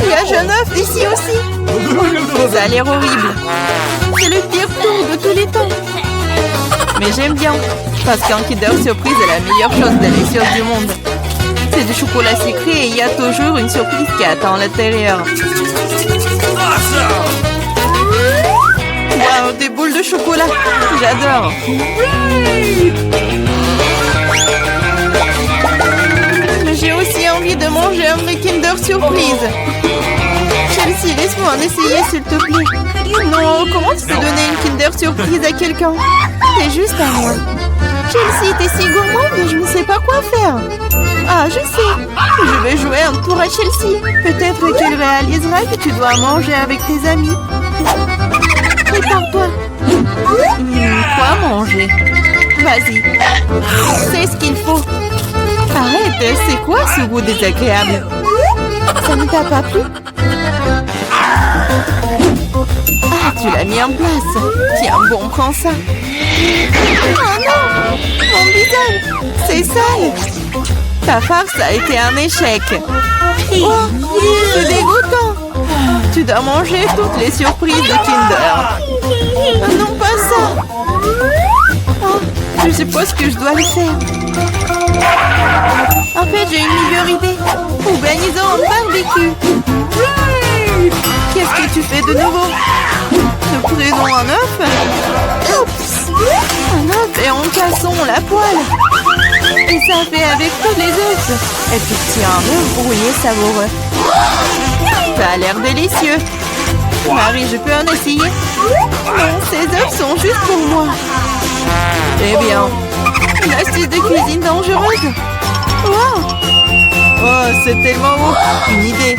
[SPEAKER 2] il y a jeune œuf ici aussi. Oh, ça a l'air horrible. C'est le pire tour de tous les temps. Mais j'aime bien, parce qu'un Kinder Surprise est la meilleure chose délicieuse du monde. C'est du chocolat sucré et il y a toujours une surprise qui attend à l'intérieur. Wow, des boules de chocolat. J'adore. Mais j'ai aussi envie de manger un vrai Kinder Surprise. Chelsea, laisse-moi en essayer s'il te plaît. Non, comment tu peux donner une Kinder Surprise à quelqu'un? C'est juste à moi. Chelsea, t'es si gourmande, je ne sais pas quoi faire. Ah, je sais. Je vais jouer un tour à Chelsea. Peut-être qu'elle réalisera que tu dois manger avec tes amis. Prépare-toi. Quoi manger? Vas-y. C'est ce qu'il faut. Arrête, c'est quoi ce goût désagréable? Ça ne t'a pas plu? Ah, tu l'as mis en place. Tiens, bon, prends ça. Oh non! Mon visage! C'est sale! Ta farce a été un échec. Oh, c'est dégoûtant. Tu dois manger toutes les surprises de Kinder. Oh, non, pas ça. Oh, je suppose que je dois le faire. En fait, j'ai une meilleure idée. Organisons un barbecue. Qu'est-ce que tu fais de nouveau? Nous prenons un œuf. Oups. Un œuf et en cassons la poêle. Et ça fait avec tous les œufs. Et puis tiens, un œuf brouillé savoureux. Ça a l'air délicieux. Marie, je peux en essayer? Non, ces œufs sont juste pour moi. Eh bien, une astuce de cuisine dangereuse. Wow. Oh, c'est tellement beau. Une idée.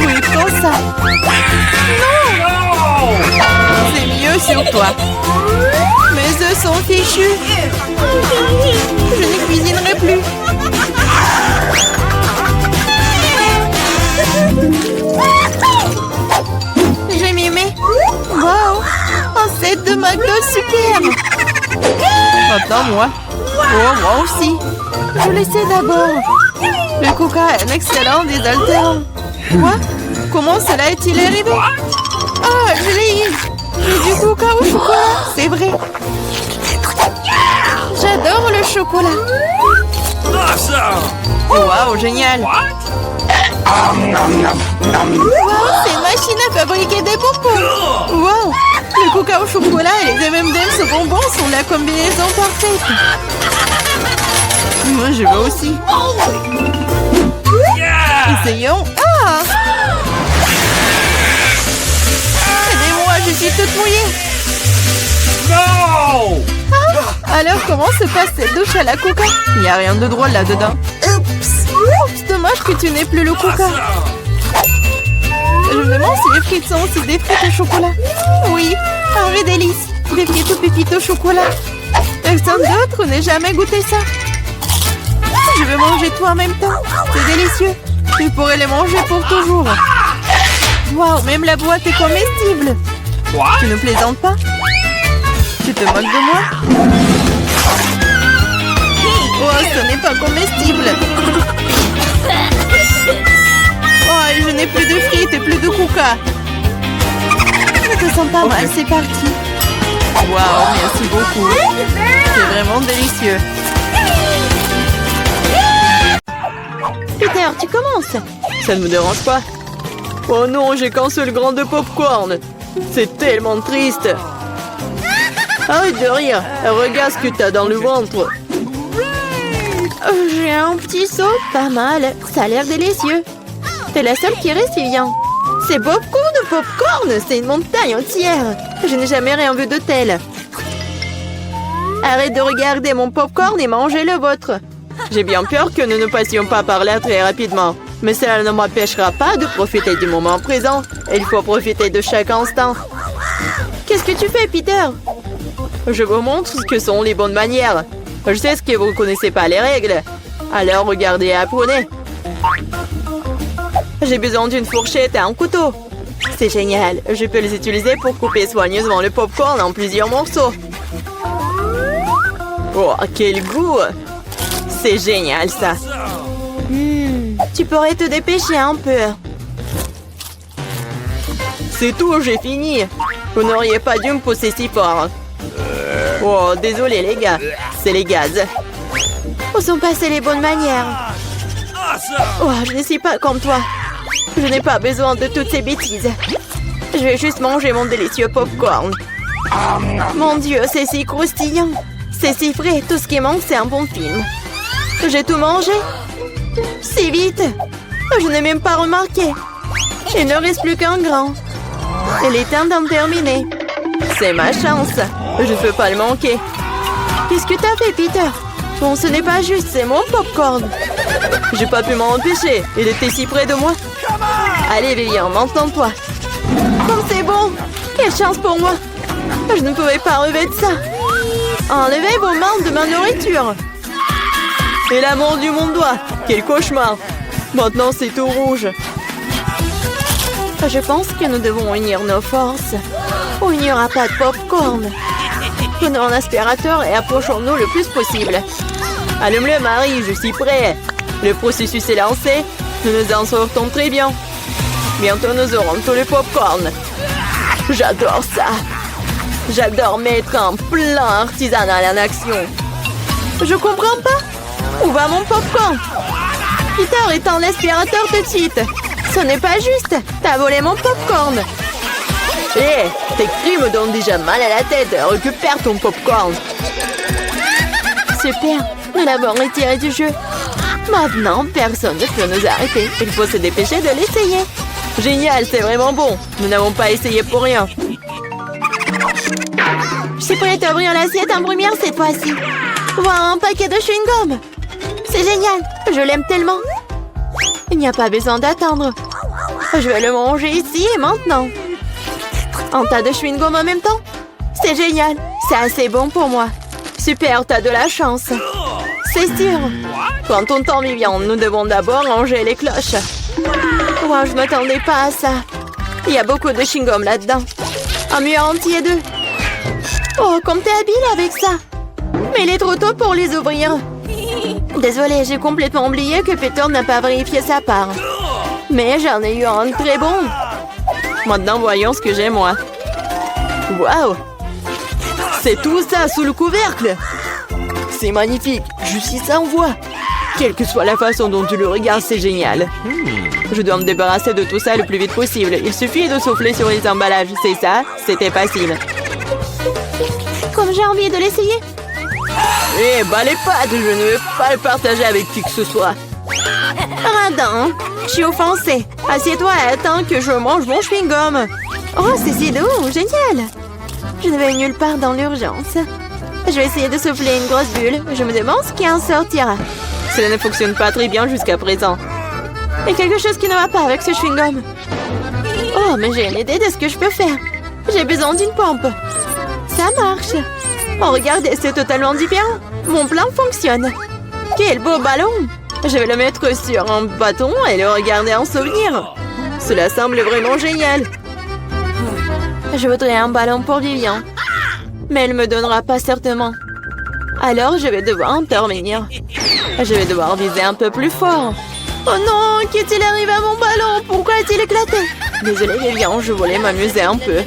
[SPEAKER 2] Oui, prends ça. Non. C'est mieux sur toi. Mes œufs sont fichus. Je ne cuisinerai plus. J'ai mimé. Wow. Un set de McDo superbe. Maintenant, moi. Oh, moi aussi. Je l'essaie d'abord. Le coca est un excellent désaltérant. Quoi? Comment cela est-il arrivé? Ah, je l'ai eu. Du coca au chocolat, c'est vrai. J'adore le chocolat. Waouh, génial. Waouh, c'est une machine à fabriquer des bonbons. Waouh, le coca au chocolat et les M&M's au bonbons sont la combinaison parfaite. Moi, je veux aussi. Essayons. Ah! Aidez-moi, je suis toute mouillée.
[SPEAKER 3] No!
[SPEAKER 2] Ah, alors, comment se passe cette douche à la coca? Il n'y a rien de drôle là-dedans. Oups, dommage que tu n'aies plus le coca. Je me demande si les frites sont aussi des frites au chocolat. Oui, un vrai délice. Des frites aux pépites au chocolat. Personne d'autre n'ait jamais goûté ça. Je vais manger tout en même temps. C'est délicieux. Tu pourrais les manger pour toujours. Waouh, même la boîte est comestible. Tu ne plaisantes pas? Tu te moques de moi? Oh, ce n'est pas comestible. Oh, je n'ai plus de frites et plus de coca. Ça te sent pas mal, c'est parti. Waouh, merci beaucoup. C'est vraiment délicieux. Peter, tu commences. Ça ne me dérange pas. Oh non, j'ai qu'un seul grain de popcorn. C'est tellement triste. Arrête de rire. Regarde ce que t'as dans le ventre. J'ai un petit saut, pas mal. Ça a l'air délicieux. T'es la seule qui reste vivant. C'est beaucoup de popcorn. C'est une montagne entière. Je n'ai jamais rien vu de tel. Arrête de regarder mon popcorn et mangez le vôtre. J'ai bien peur que nous ne passions pas par là très rapidement. Mais cela ne m'empêchera pas de profiter du moment présent. Il faut profiter de chaque instant. Qu'est-ce que tu fais, Peter? Je vous montre ce que sont les bonnes manières. Je sais que vous ne connaissez pas les règles. Alors regardez et apprenez. J'ai besoin d'une fourchette et un couteau. C'est génial. Je peux les utiliser pour couper soigneusement le popcorn en plusieurs morceaux. Oh, quel goût! C'est génial, ça. Tu pourrais te dépêcher un peu. C'est tout, j'ai fini. Vous n'auriez pas dû me pousser si fort. Oh, désolé les gars. C'est les gaz. Où sont passées les bonnes manières? Oh, je ne suis pas comme toi. Je n'ai pas besoin de toutes ces bêtises. Je vais juste manger mon délicieux popcorn. Mon Dieu, c'est si croustillant. C'est si frais. Tout ce qui manque, c'est un bon film. J'ai tout mangé. Si vite. Je n'ai même pas remarqué. Il ne reste plus qu'un grain. Il est temps d'en terminer. C'est ma chance. Je ne peux pas le manquer. Qu'est-ce que t'as fait, Peter? Bon, ce n'est pas juste, c'est mon popcorn. J'ai pas pu m'en empêcher. Il était si près de moi. Allez, viens, m'entends-toi. Oh, c'est bon. Quelle chance pour moi. Je ne pouvais pas relever de ça. Enlevez vos mains de ma nourriture. Et la mordu mon doigt. Quel cauchemar. Maintenant, c'est tout rouge. Je pense que nous devons unir nos forces. Ou il n'y aura pas de popcorn. Prenons un aspirateur et approchons-nous le plus possible.
[SPEAKER 1] Allume-le, Marie, je suis prêt. Le processus est lancé. Nous nous en sortons très bien. Bientôt, nous aurons tout le popcorn. J'adore ça. J'adore mettre un plan artisanal en action. Je comprends pas. Où va mon popcorn? Peter, éteins l'aspirateur tout de suite. Ce n'est pas juste. T'as volé mon popcorn. Hé, tes cris me donnent déjà mal à la tête. Récupère ton popcorn. Super, nous l'avons retiré du jeu. Maintenant, personne ne peut nous arrêter. Il faut se dépêcher de l'essayer. Génial, c'est vraiment bon. Nous n'avons pas essayé pour rien. Je suis prête à ouvrir l'assiette en première cette fois-ci. Voir un paquet de chewing-gum. C'est génial, je l'aime tellement. Il n'y a pas besoin d'attendre. Je vais le manger ici et maintenant. Un tas de chewing-gum en même temps? C'est génial, c'est assez bon pour moi. Super, t'as de la chance. C'est sûr. Quand on tombe bien, nous devons d'abord ranger les cloches. Wow, je m'attendais pas à ça. Il y a beaucoup de chewing-gum là-dedans. Un mur entier d'eux. Oh, comme t'es habile avec ça. Mais il est trop tôt pour les ouvrir. Désolée, j'ai complètement oublié que Peter n'a pas vérifié sa part. Mais j'en ai eu un très bon. Maintenant, voyons ce que j'ai moi. Waouh! C'est tout ça sous le couvercle. C'est magnifique. Je suis sans voix. Quelle que soit la façon dont tu le regardes, c'est génial. Je dois me débarrasser de tout ça le plus vite possible. Il suffit de souffler sur les emballages. C'est ça, c'était facile. Comme j'ai envie de l'essayer. Eh, bah les pâtes, je ne veux pas le partager avec qui que ce soit. Radin, je suis offensée. Assieds-toi et attends que je mange mon chewing-gum. Oh, c'est si doux, génial. Je ne vais nulle part dans l'urgence. Je vais essayer de souffler une grosse bulle. Je me demande ce qui en sortira. Cela ne fonctionne pas très bien jusqu'à présent. Il y a quelque chose qui ne va pas avec ce chewing-gum. Oh, mais j'ai une idée de ce que je peux faire. J'ai besoin d'une pompe. Ça marche. Oh, regardez, c'est totalement différent. Mon plan fonctionne. Quel beau ballon. Je vais le mettre sur un bâton et le regarder en souvenir. Cela semble vraiment génial. Je voudrais un ballon pour Vivian. Mais elle ne me donnera pas certainement. Alors, je vais devoir intervenir. Je vais devoir viser un peu plus fort. Oh non, qu'est-il arrivé à mon ballon? Pourquoi a-t-il éclaté? Désolée, Vivian, je voulais m'amuser un peu.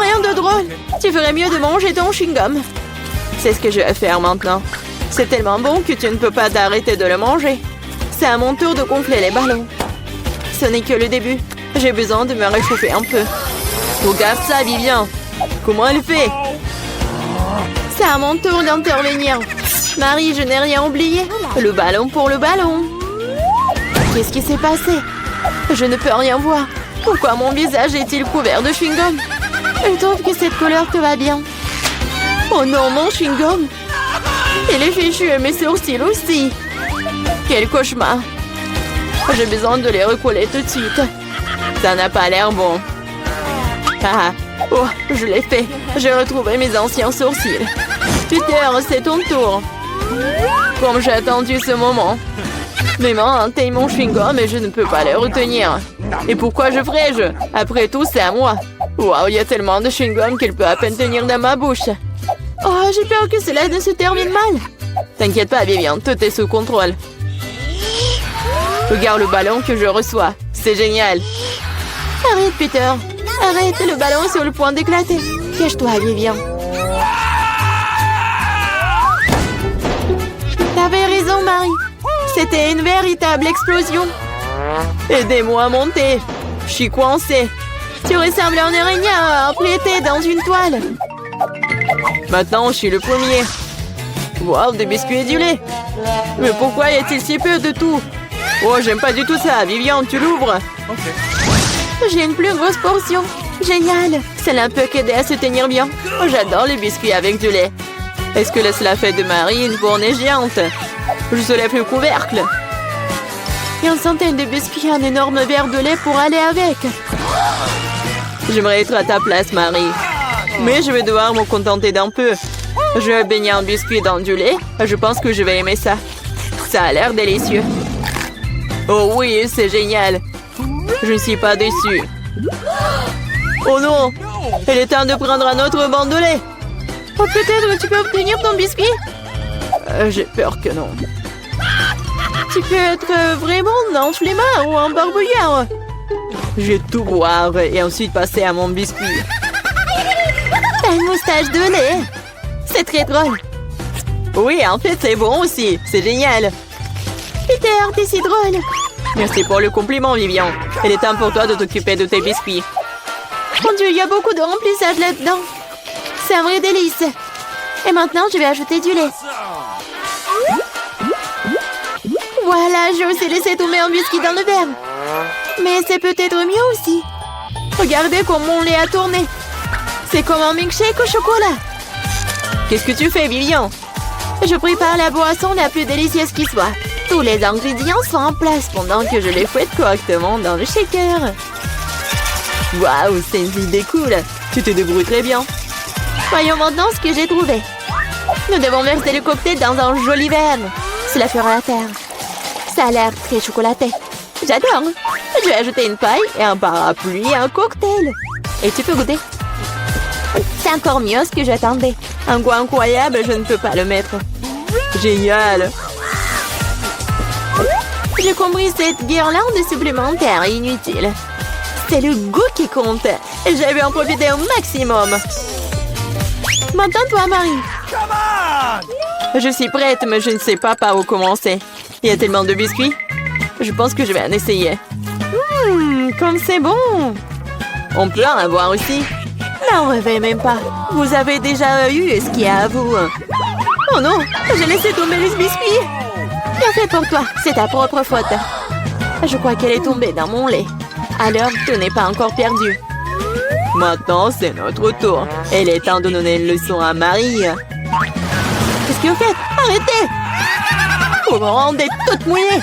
[SPEAKER 1] Rien de drôle. Tu ferais mieux de manger ton chewing-gum. C'est ce que je vais faire maintenant. C'est tellement bon que tu ne peux pas t'arrêter de le manger. C'est à mon tour de gonfler les ballons. Ce n'est que le début. J'ai besoin de me réchauffer un peu. Regarde ça, Vivian. Comment elle fait? C'est à mon tour d'intervenir. Marie, je n'ai rien oublié. Le ballon pour le ballon. Qu'est-ce qui s'est passé? Je ne peux rien voir. Pourquoi mon visage est-il couvert de chewing-gum? Je trouve que cette couleur te va bien. Oh non, mon chewing-gum. Il est fichu et mes sourcils aussi. Quel cauchemar. J'ai besoin de les recoller tout de suite. Ça n'a pas l'air bon. Ah, oh, je l'ai fait. J'ai retrouvé mes anciens sourcils. Peter, c'est ton tour. Comme j'ai attendu ce moment. Mes mains atteignent mon chewing-gum et je ne peux pas les retenir. Et pourquoi je ferais-je? Après tout, c'est à moi. Waouh, il y a tellement de chewing-gum qu'il peut à peine tenir dans ma bouche. Oh, j'ai peur que cela ne se termine mal. T'inquiète pas, Vivian, tout est sous contrôle. Regarde le ballon que je reçois. C'est génial. Arrête, Peter. Arrête, le ballon est sur le point d'éclater. Cache-toi, Vivian. T'avais raison, Marie. C'était une véritable explosion. Aidez-moi à monter. Je suis coincée. Tu ressembles à un araignée emplété dans une toile. Maintenant, je suis le premier. Wow, des biscuits et du lait. Mais pourquoi y a-t-il si peu de tout? Oh, j'aime pas du tout ça. Vivian, tu l'ouvres? J'ai une plus grosse portion. Génial. Cela peut qu'aider à se tenir bien. Oh, j'adore les biscuits avec du lait. Est-ce que cela fait de Marie une fournée géante? Je soulève le couvercle. Il y a une centaine de biscuits et un énorme verre de lait pour aller avec. J'aimerais être à ta place, Marie. Mais je vais devoir me contenter d'un peu. Je vais baigner un biscuit dans du lait. Je pense que je vais aimer ça. Ça a l'air délicieux. Oh oui, c'est génial. Je ne suis pas déçue. Oh non! Il est temps de prendre un autre banc de lait. Oh, peut-être tu peux obtenir ton biscuit? J'ai peur que non. Tu peux être vraiment un flemmard ou un barbouillard. Je vais tout boire et ensuite passer à mon biscuit. T'as une moustache de lait. C'est très drôle. Oui, en fait, c'est bon aussi. C'est génial. Peter, t'es si drôle. Merci pour le compliment, Vivian. Il est temps pour toi de t'occuper de tes biscuits. Mon Dieu, il y a beaucoup de remplissage là-dedans. C'est un vrai délice. Et maintenant, je vais ajouter du lait. Voilà, j'ai aussi laissé tomber un biscuit dans le verre. Mais c'est peut-être mieux aussi. Regardez comme mon lait a tourné. C'est comme un milkshake au chocolat. Qu'est-ce que tu fais, Vivian? Je prépare la boisson la plus délicieuse qui soit. Tous les ingrédients sont en place pendant que je les fouette correctement dans le shaker. Waouh, c'est une idée cool. Tu te débrouilles très bien. Voyons maintenant ce que j'ai trouvé. Nous devons verser le cocktail dans un joli verre. Cela fera l'affaire. Ça a l'air très chocolaté. J'adore. Je vais ajouter une paille et un parapluie et un cocktail. Et tu peux goûter. C'est encore mieux ce que j'attendais. Un goût incroyable, je ne peux pas le mettre. Génial. J'ai compris cette guirlande supplémentaire inutile. C'est le goût qui compte. Et je vais en profiter au maximum. Maintenant, toi, Marie. Je suis prête, mais je ne sais pas par où commencer. Il y a tellement de biscuits. Je pense que je vais en essayer. Comme c'est bon. On peut en avoir aussi. N'en rêvez même pas. Vous avez déjà eu ce qu'il y a à vous. Oh non, j'ai laissé tomber les biscuits. Bien fait pour toi, c'est ta propre faute. Je crois qu'elle est tombée dans mon lait. Alors, tout n'est pas encore perdu. Maintenant, c'est notre tour. Il est temps de donner une leçon à Marie. Qu'est-ce que vous faites? Arrêtez! Vous me rendez toute mouillée.